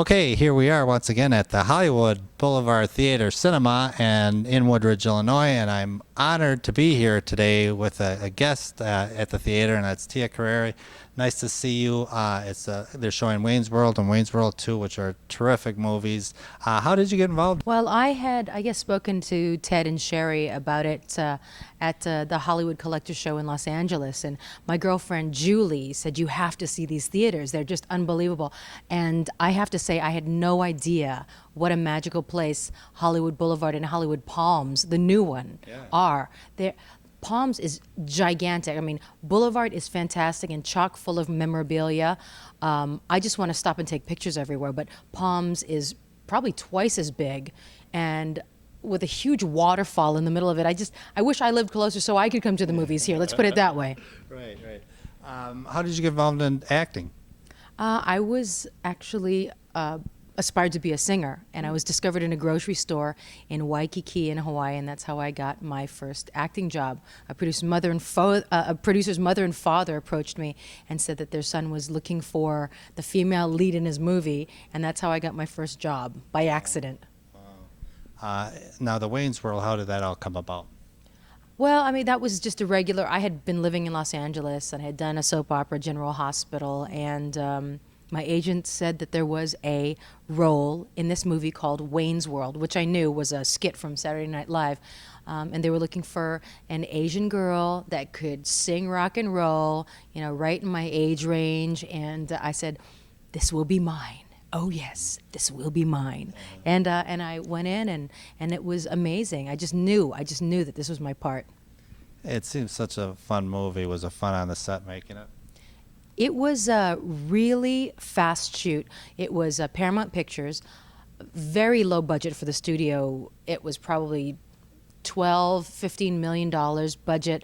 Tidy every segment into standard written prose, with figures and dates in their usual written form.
Okay, here we are once again at the Hollywood Boulevard Theater Cinema in Woodridge, Illinois, and I'm honored to be here today with a guest at the theater, and that's Tia Carrere. Nice to see you. They're showing Wayne's World and Wayne's World 2, which are terrific movies. How did you get involved? Well, I had, spoken to Ted and Sherry about it at the Hollywood Collector Show in Los Angeles, and my girlfriend Julie said, "You have to see these theaters. They're just unbelievable." And I have to say, I had no idea what a magical place Hollywood Boulevard and Hollywood Palms, the new one, are. Palms is gigantic. I mean, Boulevard is fantastic and chock full of memorabilia. I just want to stop and take pictures everywhere, but Palms is probably twice as big and with a huge waterfall in the middle of it. I wish I lived closer so I could come to the movies here. Let's put it that way. Right. How did you get involved in acting? I was actually aspired to be a singer, and I was discovered in a grocery store in Waikiki in Hawaii, and that's how I got my first acting job. A producer's mother and father approached me and said that their son was looking for the female lead in his movie, and that's how I got my first job, by accident. Now, the Wayne's World, how did that all come about? Well, I mean, that was just a regular. I had been living in Los Angeles, and I had done a soap opera, General Hospital, and my agent said that there was a role in this movie called Wayne's World, which I knew was a skit from Saturday Night Live. And they were looking for an Asian girl that could sing rock and roll, right in my age range. And I said, "This will be mine. Oh yes, this will be mine." And I went in, and it was amazing. I just knew that this was my part. It seems such a fun movie. Was it fun on the set making it? It was a really fast shoot. It was Paramount Pictures, very low budget for the studio. It was probably $12–15 million budget.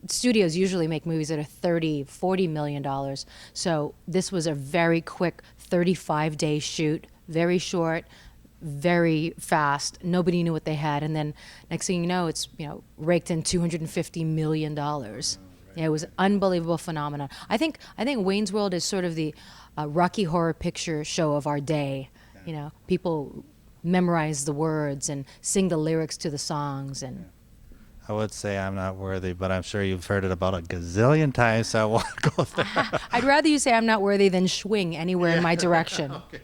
Studios usually make movies that are $30–40 million. So this was a very quick 35-day shoot, very short, very fast. Nobody knew what they had. And then next thing you know, it's raked in $250 million. Yeah, it was an unbelievable phenomenon. I think Wayne's World is sort of the Rocky Horror Picture Show of our day. People memorize the words and sing the lyrics to the songs. And I would say I'm not worthy, but I'm sure you've heard it about a gazillion times, so I won't go there. I'd rather you say I'm not worthy than swing anywhere in my direction. Okay.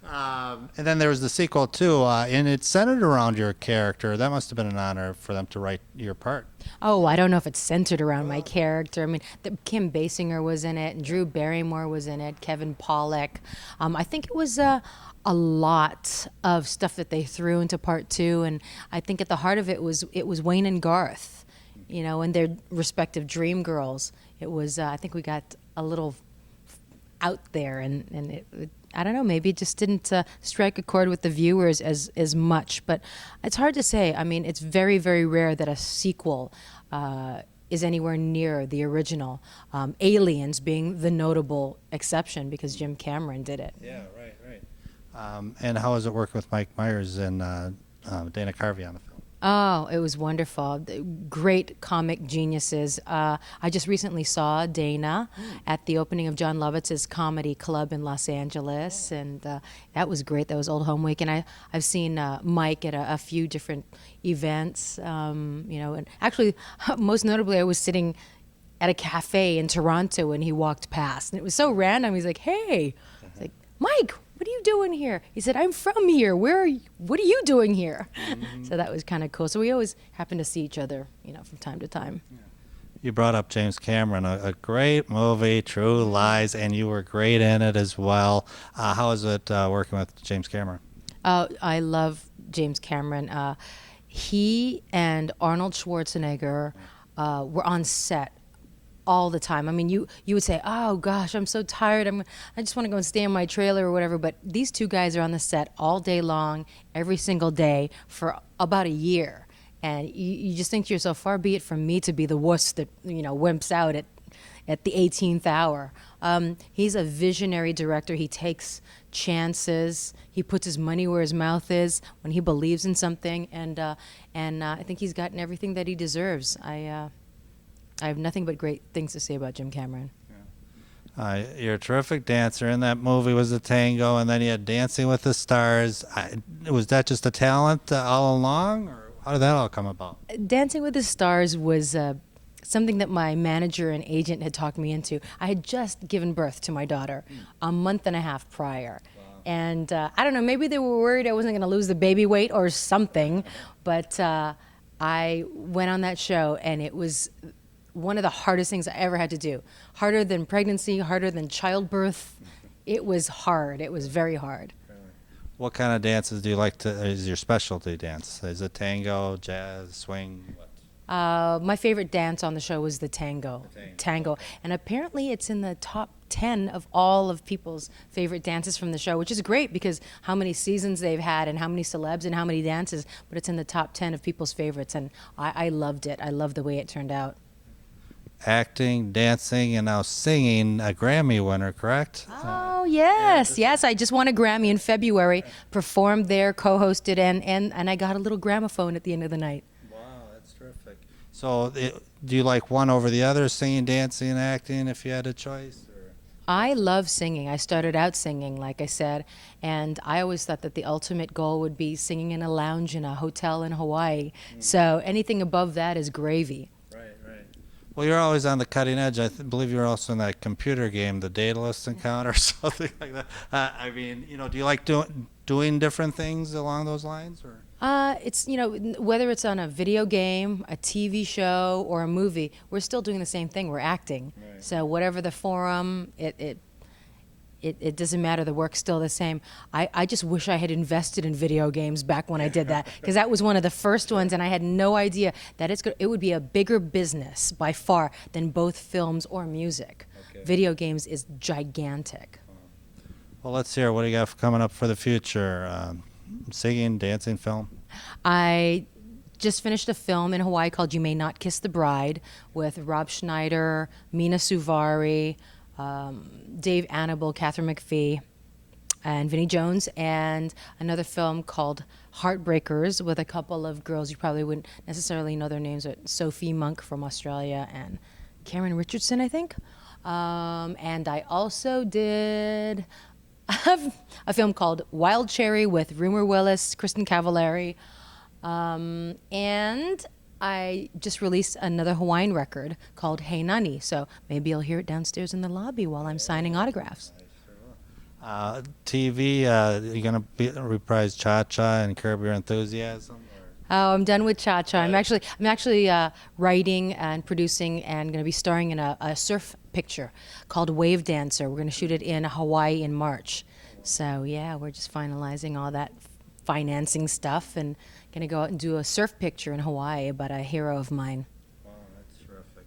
And then there was the sequel too, and it's centered around your character. That must have been an honor for them to write your part. Oh, I don't know if it's centered around my character. I mean, Kim Basinger was in it, and Drew Barrymore was in it, Kevin Pollak. I think it was a lot of stuff that they threw into part two, and I think at the heart of it was Wayne and Garth, and their respective dream girls. It was I think we got a little out there, and it I don't know, maybe it just didn't strike a chord with the viewers as much, but it's hard to say. I mean, it's very, very rare that a sequel is anywhere near the original. Aliens being the notable exception because Jim Cameron did it. Yeah, right. And how was it working with Mike Myers and Dana Carvey on the film? Oh, it was wonderful. Great comic geniuses. I just recently saw Dana at the opening of John Lovitz's comedy club in Los Angeles, and that was great. That was Old Home Week, and I've seen Mike at a few different events. And actually, most notably, I was sitting at a cafe in Toronto when he walked past, and it was so random. He's like, "Hey," I was like, "Mike, what are you doing here?" He said, "I'm from here. Where are you? What are you doing here?" Mm-hmm. So that was kind of cool. So we always happen to see each other, from time to time. Yeah. You brought up James Cameron, a great movie, True Lies, and you were great in it as well. How is it working with James Cameron? I love James Cameron. He and Arnold Schwarzenegger were on set all the time. I mean, you would say, "Oh gosh, I'm so tired. I just want to go and stay in my trailer or whatever." But these two guys are on the set all day long, every single day for about a year, and you just think to yourself, far be it from me to be the wuss that wimps out at the 18th hour. He's a visionary director. He takes chances. He puts his money where his mouth is when he believes in something, and I think he's gotten everything that he deserves. I have nothing but great things to say about Jim Cameron. You're a terrific dancer. In that movie was the tango, and then you had Dancing with the Stars. Was that just a talent all along, or how did that all come about? Dancing with the Stars was something that my manager and agent had talked me into. I had just given birth to my daughter a month and a half prior. And I don't know, maybe they were worried I wasn't going to lose the baby weight or something, but I went on that show, and it was one of the hardest things I ever had to do. Harder than pregnancy, harder than childbirth. It was hard. It was very hard. What kind of dances do you like to, is your specialty dance? Is it tango, jazz, swing? What? My favorite dance on the show was the tango. Tango. And apparently it's in the top 10 of all of people's favorite dances from the show, which is great because how many seasons they've had and how many celebs and how many dances, but it's in the top 10 of people's favorites. And I loved it. I loved the way it turned out. Acting, dancing, and now singing, a Grammy winner, correct? Oh, yes. Yes, I just won a Grammy in February, performed there, co-hosted, and I got a little gramophone at the end of the night. Wow, that's terrific. So do you like one over the other, singing, dancing, and acting, if you had a choice? Or? I love singing. I started out singing, like I said, and I always thought that the ultimate goal would be singing in a lounge in a hotel in Hawaii. So anything above that is gravy. Well, you're always on the cutting edge. I believe you're also in that computer game, the Daedalus Encounter, or something like that. I mean, do you like doing different things along those lines? Or? It's, whether it's on a video game, a TV show, or a movie, we're still doing the same thing. We're acting. Right. So whatever the forum, it doesn't matter. The work's still the same. I just wish I had invested in video games back when I did that, because that was one of the first ones, and I had no idea that it would be a bigger business by far than both films or music. Okay. Video games is gigantic. Well, let's hear. What do you got coming up for the future? Singing, dancing, film? I just finished a film in Hawaii called You May Not Kiss the Bride with Rob Schneider, Mina Suvari, Dave Annable, Catherine McPhee, and Vinnie Jones, and another film called Heartbreakers with a couple of girls you probably wouldn't necessarily know their names, but Sophie Monk from Australia and Karen Richardson, I think. And I also did a film called Wild Cherry with Rumer Willis, Kristen Cavallari, and I just released another Hawaiian record called Hey Nani, so maybe you'll hear it downstairs in the lobby while I'm signing autographs. TV, you going to reprise Cha-Cha and Curb Your Enthusiasm? Oh, I'm done with Cha-Cha. I'm actually writing and producing and going to be starring in a surf picture called Wave Dancer. We're going to shoot it in Hawaii in March. So yeah, we're just finalizing all that financing stuff and going to go out and do a surf picture in Hawaii about a hero of mine. Wow, that's terrific.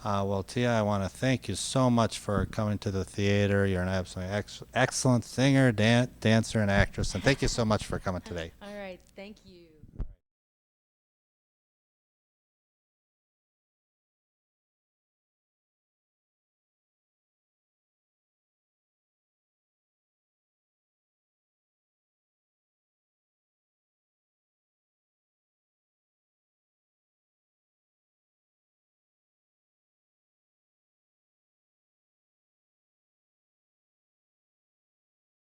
Well, Tia, I want to thank you so much for coming to the theater. You're an absolutely excellent singer, dancer, and actress, and thank you so much for coming today. All right, thank you.